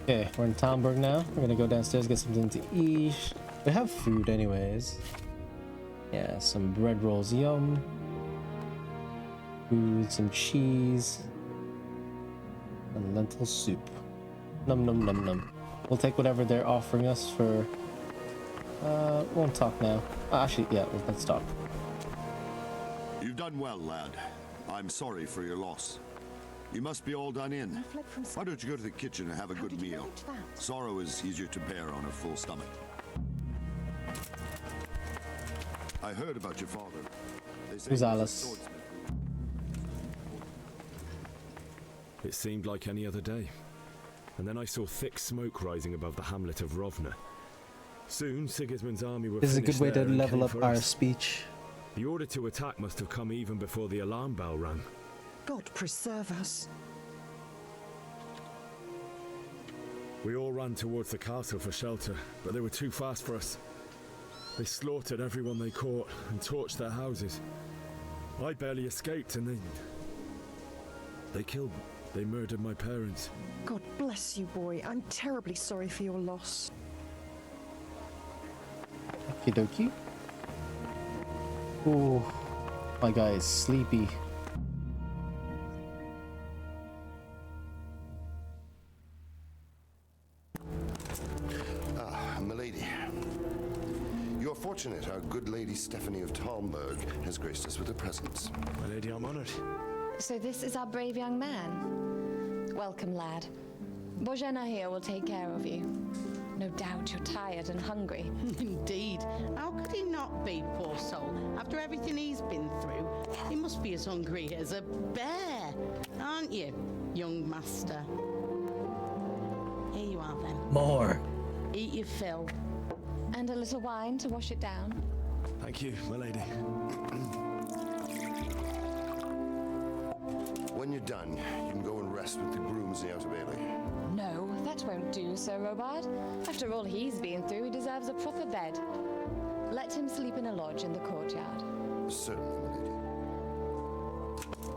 Okay, we're in Talmberg now. We're gonna go downstairs, get something to eat. We have food anyways. Yeah, some bread rolls, yum. Food, some cheese. And lentil soup. Num num num num. We'll take whatever they're offering us for... won't talk now. Actually, yeah, let's talk. You've done well, lad. I'm sorry for your loss. You must be all done in. Why don't you go to the kitchen and have a good meal? Sorrow is easier to bear on a full stomach. I heard about your father. They say Who's he was a Alice? swordsmith. It seemed like any other day. And then I saw thick smoke rising above the hamlet of Rovna. Soon, Sigismund's army were This is a finished good way to there and level came up for our us. speech. The order to attack must have come even before the alarm bell rang. God preserve us. We all ran towards the castle for shelter, but they were too fast for us. They slaughtered everyone they caught and torched their houses. I barely escaped and they killed me. They murdered my parents. God bless you, boy. I'm terribly sorry for your loss. Okie dokie. Oh, my guy is sleepy. Milady. You're fortunate our good lady Stephanie of Talmberg has graced us with her presence. My lady, I'm honored. So this is our brave young man. Welcome, lad. Bojena here will take care of you. No doubt you're tired and hungry. Indeed. How could he not be, poor soul? After everything he's been through, he must be as hungry as a bear, aren't you, young master? Here you are then. More. Eat your fill. And a little wine to wash it down. Thank you, my lady. When you're done, you can go and rest with the grooms in the Outer Bailey. No, that won't do, Sir Robard. After all he's been through, he deserves a proper bed. Let him sleep in a lodge in the courtyard. Certainly, milady.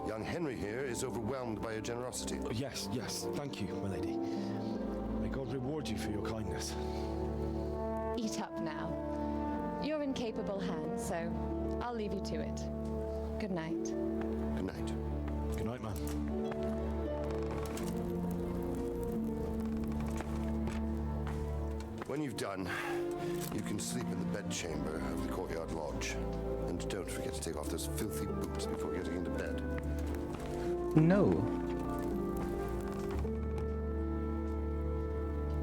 Young Henry here is overwhelmed by your generosity. Oh, yes, thank you, my lady. May God reward you for your kindness. Eat up now. You're in capable hands, so I'll leave you to it. Good night. Good night. Good night, man. When you've done, you can sleep in the bedchamber of the courtyard lodge. And don't forget to take off those filthy boots before getting into bed. No.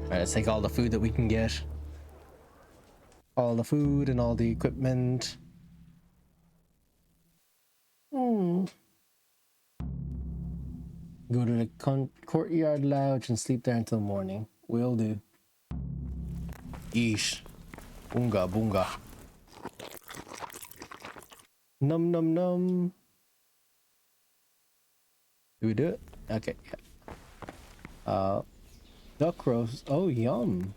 Alright, let's take all the food that we can get. All the food and all the equipment. Go to the courtyard lodge and sleep there until morning. Will do. Yeesh. Boonga boonga. Num num num. Do we do it? Okay, yeah. Duck roast. Oh, yum.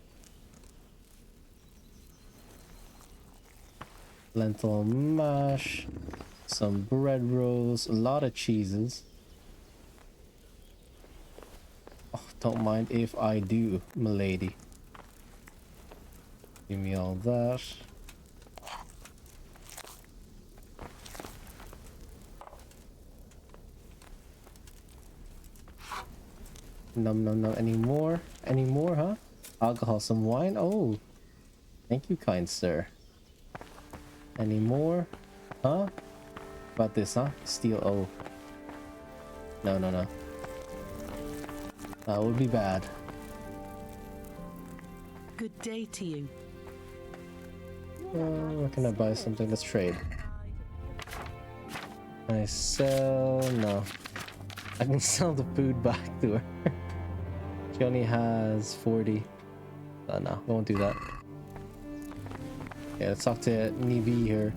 Lentil mash. Some bread rolls. A lot of cheeses. Oh, don't mind if I do, milady. Give me all that. Num num num. Any more? Any more, huh? Alcohol, some wine. Oh, thank you, kind sir. Any more? Huh? About this, huh? Steel. Oh. No, no, no. That would be bad. Good day to you. Where can I buy something? Let's trade. Can I sell? No. I can sell the food back to her. She only has 40. No, we won't do that. Yeah, let's talk to Nibi here.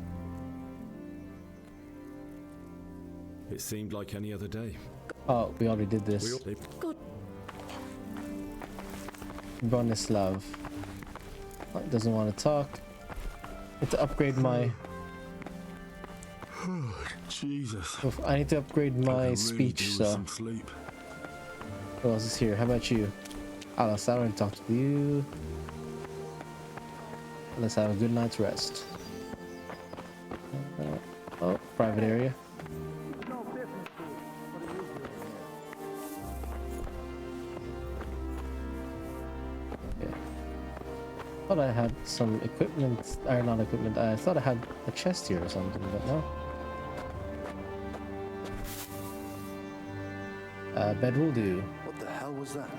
It seemed like any other day. Oh, we already did this. Good. Bronislav. Oh, doesn't want to talk. I need to upgrade my... Jesus. I need to upgrade my speech, so... Sleep. Who else is here? How about you? I'll sour and talk to you. Let's have a good night's rest. Oh, private area. Okay. Thought I had some equipment, or not equipment. I thought I had a chest here or something, but no. Bed will do. What the hell was that?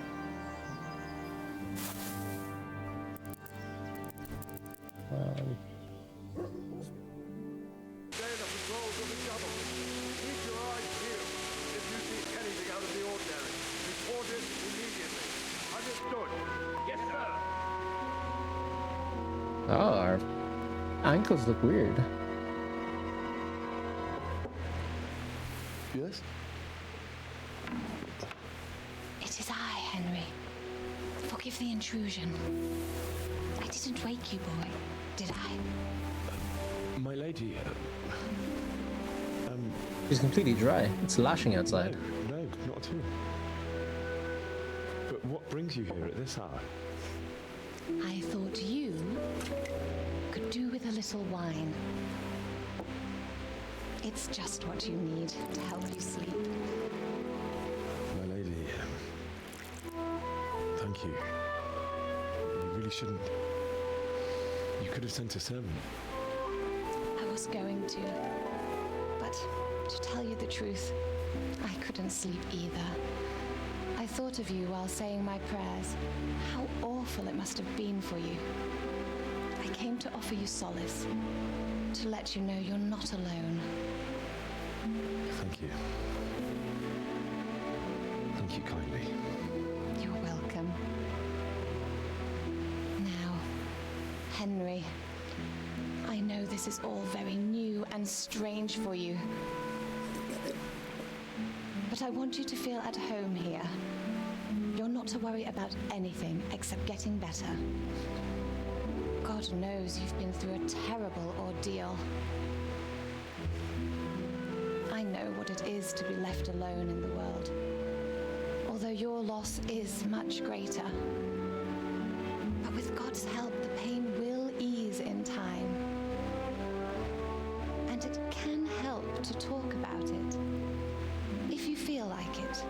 Oh, our ankles look weird. Yes? It is I, Henry. Forgive the intrusion. I didn't wake you, boy, did I? My lady, She's completely dry. It's lashing outside. no, not at all. But what brings you here at this hour? I thought you could do with a little wine. It's just what you need to help you sleep. My lady, thank you. You really shouldn't. You could have sent a servant. I was going to, but to tell you the truth, I couldn't sleep either. I thought of you while saying my prayers. How awful it must have been for you. I came to offer you solace, to let you know you're not alone. Thank you. Thank you kindly. You're welcome. Now, Henry, I know this is all very new and strange for you, but I want you to feel at home here. You're not to worry about anything except getting better. God knows you've been through a terrible ordeal. I know what it is to be left alone in the world, although your loss is much greater. But with God's help, the pain will ease in time. And it can help to talk about it, if you feel like it.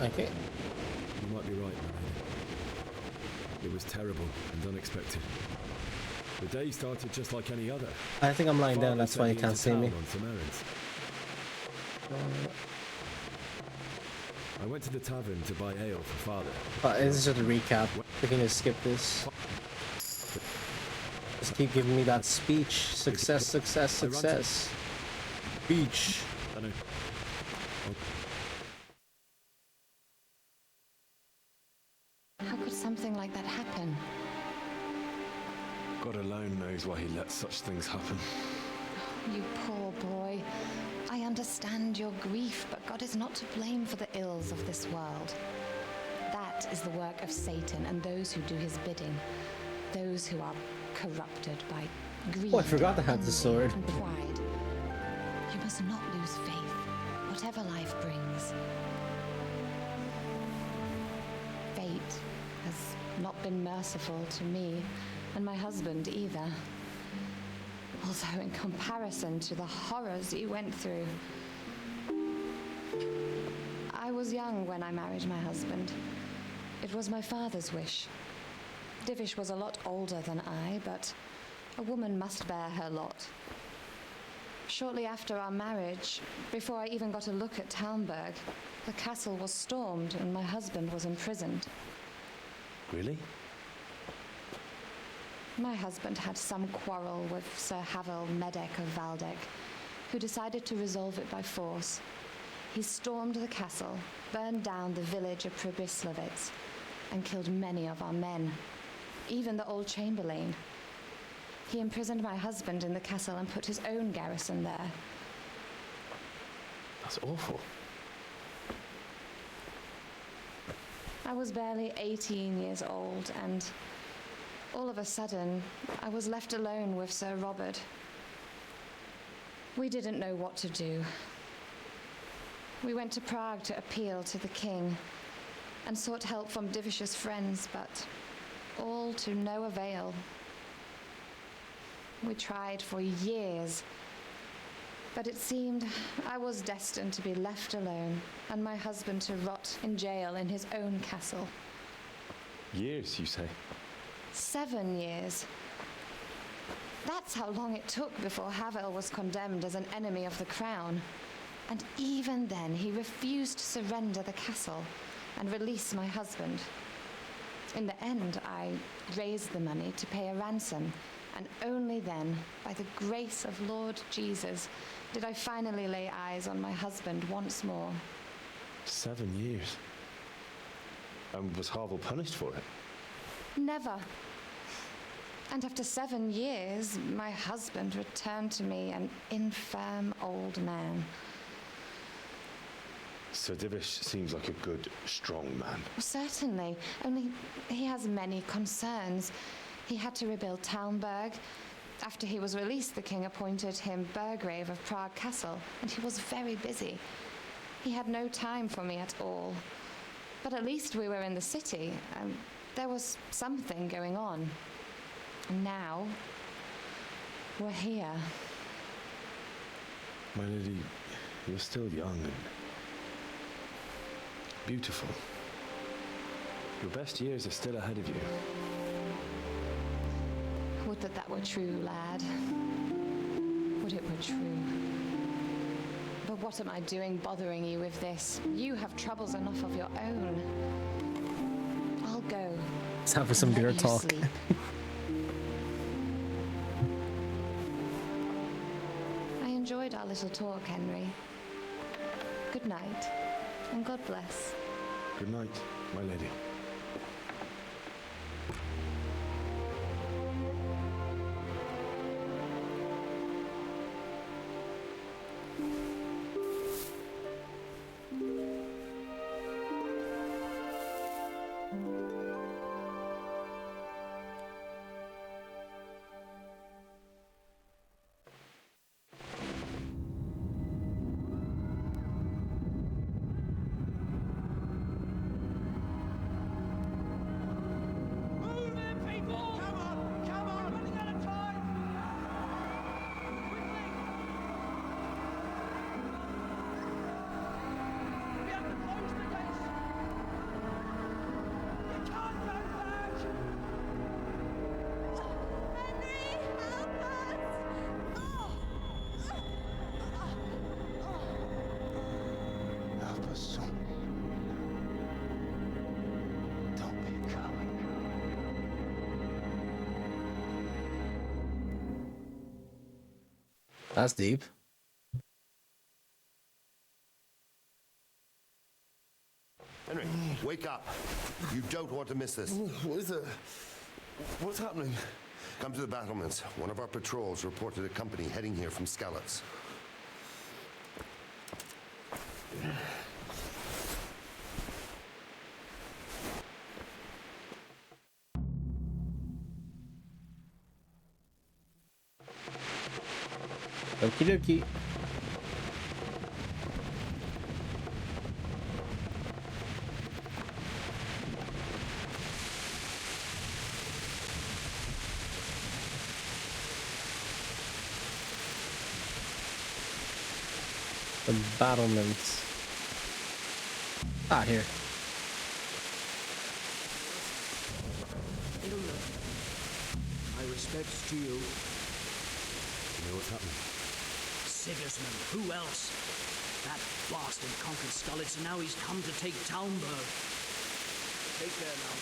Okay. You might be right, my lady. It was terrible and unexpected. The day started just like any other. I think I'm lying down, Father that's why you sent can't into see me. town on some errands. I went to the tavern to buy ale for Father. This is just a recap. We can just skip this. Just keep giving me that speech. Success, success, success. Speech. I know. How could something like that happen? God alone knows why he lets such things happen. You poor boy. I understand your grief, but God is not to blame for the ills of this world. That is the work of Satan and those who do his bidding. Those who are corrupted by greed, Oh, I forgot to have the sword. and pride. You must not lose faith, whatever life brings. Fate has not been merciful to me, and my husband either. Although in comparison to the horrors he went through. I was young when I married my husband. It was my father's wish. Divish was a lot older than I, but a woman must bear her lot. Shortly after our marriage, before I even got a look at Talmberg, the castle was stormed and my husband was imprisoned. Really? My husband had some quarrel with Sir Havel Medek of Valdek, who decided to resolve it by force. He stormed the castle, burned down the village of Pribyslavitz, and killed many of our men, even the old chamberlain. He imprisoned my husband in the castle and put his own garrison there. That's awful. I was barely 18 years old, and all of a sudden, I was left alone with Sir Robert. We didn't know what to do. We went to Prague to appeal to the king and sought help from Divish's friends, but all to no avail. We tried for years, but it seemed I was destined to be left alone and my husband to rot in jail in his own castle. Years, you say? 7 years. That's how long it took before Havel was condemned as an enemy of the crown. And even then, he refused to surrender the castle and release my husband. In the end, I raised the money to pay a ransom, and only then, by the grace of Lord Jesus, did I finally lay eyes on my husband once more. 7 years? And was Havel punished for it? Never. And after 7 years, my husband returned to me an infirm old man. Sir Divish seems like a good, strong man. Certainly, only he has many concerns. He had to rebuild Talmberg. After he was released, the king appointed him Burgrave of Prague Castle, and he was very busy. He had no time for me at all. But at least we were in the city, and there was something going on. And now, we're here. My lady, you're still young and beautiful. Your best years are still ahead of you. Would that that were true, lad. Would it were true. But what am I doing bothering you with this? You have troubles enough of your own. I'll go. Let's have some beer talk. Sleep. I enjoyed our little talk, Henry. Good night, and God bless. Good night, my lady. That's deep. Henry, wake up. You don't want to miss this. What is it? What's happening? Come to the battlements. One of our patrols reported a company heading here from Skalitz. Okie dokie. The battlements. Ah, here. My respects to you. You know what's happening? Sigismund, who else? That bastard conquered Skalitz, and now he's come to take Talmberg. Take care now.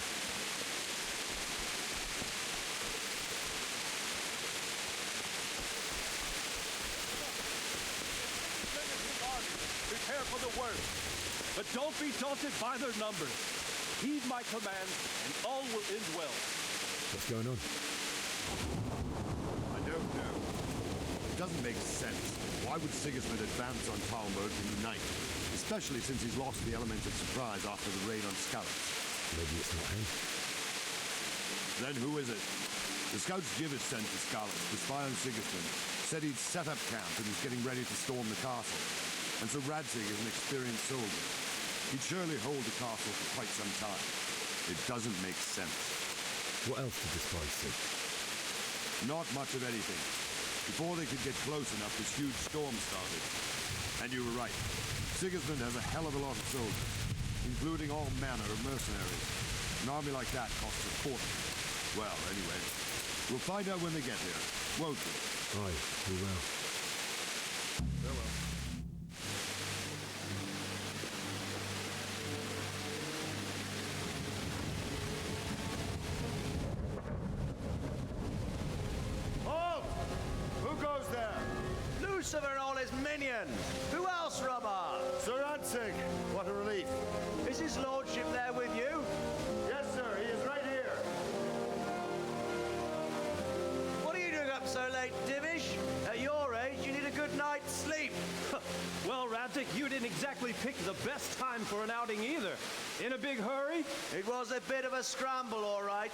Prepare for the worst, but don't be daunted by their numbers. Heed my command, and all will end well. What's going on? I don't know. It doesn't make sense. Why would Sigismund advance on Talmberg and unite? Especially since he's lost the element of surprise after the raid on Skalitz. Maybe it's not him. Then who is it? The scouts Gibbet sent to Scarlet to spy on Sigismund said he'd set up camp and was getting ready to storm the castle. And so Radzig is an experienced soldier. He'd surely hold the castle for quite some time. It doesn't make sense. What else did the spies see? Not much of anything. Before they could get close enough, this huge storm started. And you were right. Sigismund has a hell of a lot of soldiers, including all manner of mercenaries. An army like that costs a fortune. Well, anyway, we'll find out when they get here, won't we? Aye, we will. Farewell. Halt! Who goes there? Lucifer and all his minions. Who else, Robert? Sir Radzig, what a relief. Is his lordship there with you? Yes, sir, he is right here. What are you doing up so late, Divish? At your age, you need a good night's sleep. Well, Radzig, you didn't exactly pick the best time for an outing either. In a big hurry? It was a bit of a scramble, all right.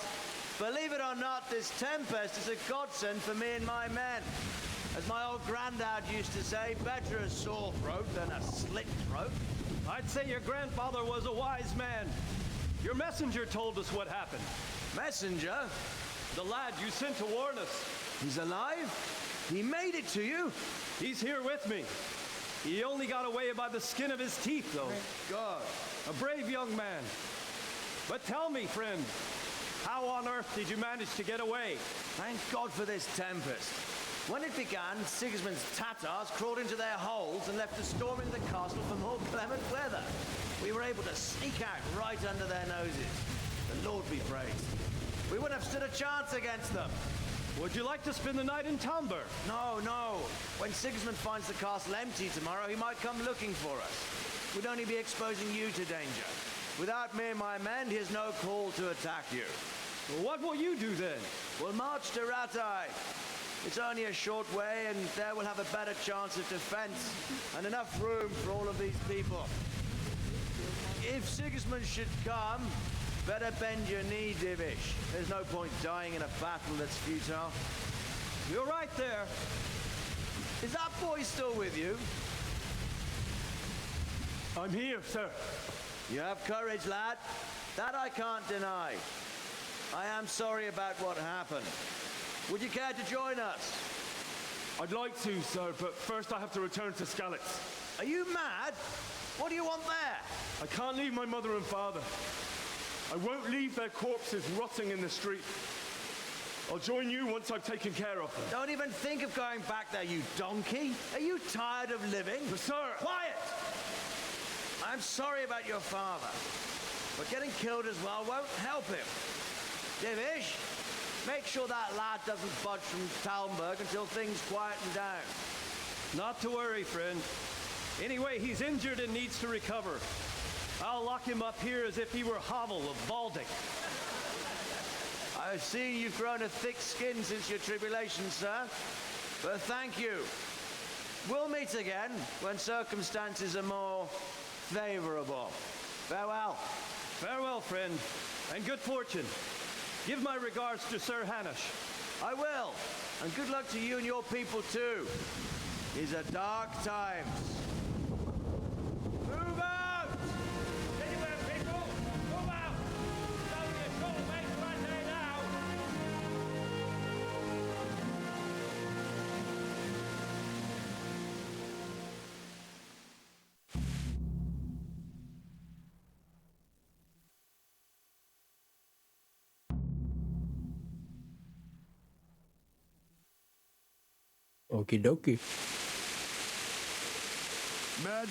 Believe it or not, this tempest is a godsend for me and my men. As my old granddad used to say, better a sore throat than a slit throat. I'd say your grandfather was a wise man. Your messenger told us what happened. Messenger? The lad you sent to warn us. He's alive? He made it to you? He's here with me. He only got away by the skin of his teeth, though. God. A brave young man. But tell me, friend, how on earth did you manage to get away? Thank God for this tempest. When it began, Sigismund's Tatars crawled into their holes and left us storming the castle for more clement weather. We were able to sneak out right under their noses. The Lord be praised. We wouldn't have stood a chance against them. Would you like to spend the night in Talmberg? No, no. When Sigismund finds the castle empty tomorrow, he might come looking for us. We'd only be exposing you to danger. Without me and my men, he has no call to attack you. Well, what will you do then? We'll march to Ratai. It's only a short way, and there we'll have a better chance of defense and enough room for all of these people. If Sigismund should come, better bend your knee, Divish. There's no point dying in a battle that's futile. You're right there. Is that boy still with you? I'm here, sir. You have courage, lad. That I can't deny. I am sorry about what happened. Would you care to join us? I'd like to, sir, but first I have to return to Skalitz. Are you mad? What do you want there? I can't leave my mother and father. I won't leave their corpses rotting in the street. I'll join you once I've taken care of them. Don't even think of going back there, you donkey. Are you tired of living? But, sir... Quiet! I'm sorry about your father, but getting killed as well won't help him. Divish, make sure that lad doesn't budge from Talmberg until things quieten down. Not to worry, friend. Anyway, he's injured and needs to recover. I'll lock him up here as if he were Havel of Baldic. I see you've grown a thick skin since your tribulation, sir. But thank you. We'll meet again when circumstances are more favorable. Farewell. Farewell, friend, and good fortune. Give my regards to Sir Hanush. I will. And good luck to you and your people, too. These are dark times. Move out! Anywhere, people! Move out! It's only a short way to run there now! Okie dokie. Men,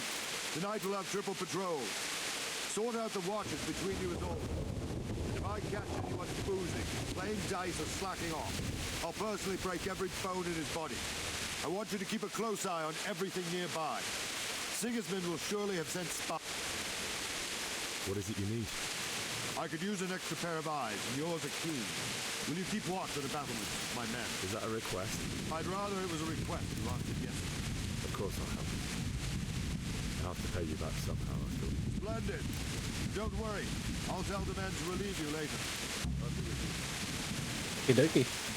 tonight we'll have triple patrol. Sort out the watches between you and all. And if I catch anyone boozing, playing dice or slacking off, I'll personally break every bone in his body. I want you to keep a close eye on everything nearby. Sigismund will surely have sent spies. What is it you need? I could use an extra pair of eyes, and yours are keen. Will you keep watch of the battlements, my men? Is that a request? I'd rather it was a request you answered yes. Of course I'll help. I'll have to pay you back somehow, I thought. Splendid. Don't worry. I'll tell the men to relieve you later. Okie dokie.